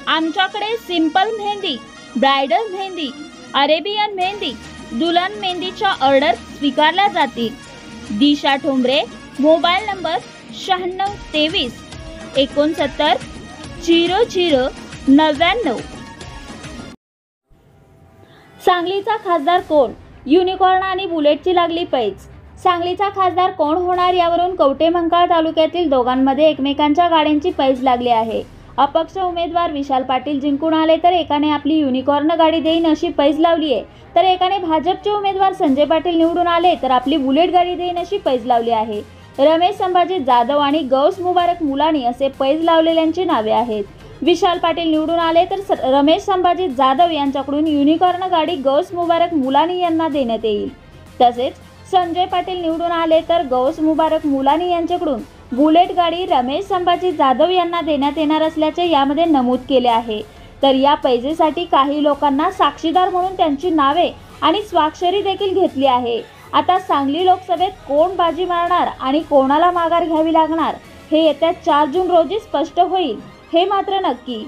आमच्याकडे simple mehndi, bridal mehndi, Arabian mehndi, दुल्हन मेहंदीच्या order स्वीकारल्या जातील. दिशा ठोंबरे, मोबाईल नंबर 9623 69 0099. सांगलीचा खासदार कोण? युनिकॉर्न आणि बुलेटची लागली पैज. सांगलीचा खासदार कोण होणार यावरून कवठेमंकाळ तालुक्यातील दोघांमध्ये एकमेकांच्या गाड्यांची पैज लागली आहे. अपक्ष उमेदवार विशाल पाटील जिंकून आले तर एकाने आपली युनिकॉर्न गाडी देईन अशी पैज लावली आहे, तर एकाने भाजपचे उमेदवार संजय पाटील निवडून आले तर आपली बुलेट गाडी देईन अशी पैज लावली आहे. रमेश संभाजी जाधव आणि गौस मुबारक मुलानी असे पैज लावलेल्यांची नावे आहेत. विशाल पाटील निवडून आले तर रमेश संभाजी जाधव यांच्याकडून युनिकॉर्न गाडी गौस मुबारक मुलानी यांना देण्यात येईल. तसेच संजय पाटील निवडून आले तर गौस मुबारक मुलानी यांच्याकडून बुलेट गाडी रमेश संभाजी जाधव यांना देण्यात येणार असल्याचे यामध्ये नमूद केले आहे. तर या पैजेसाठी काही लोकांना साक्षीदार म्हणून त्यांची नावे आणि स्वाक्षरी देखील घेतली आहे. आता सांगली लोकसभेत कोण बाजी मारणार आणि कोणाला माघार घ्यावी लागणार हे येत्या 4 जून रोजी स्पष्ट होईल, हे मात्र नक्की.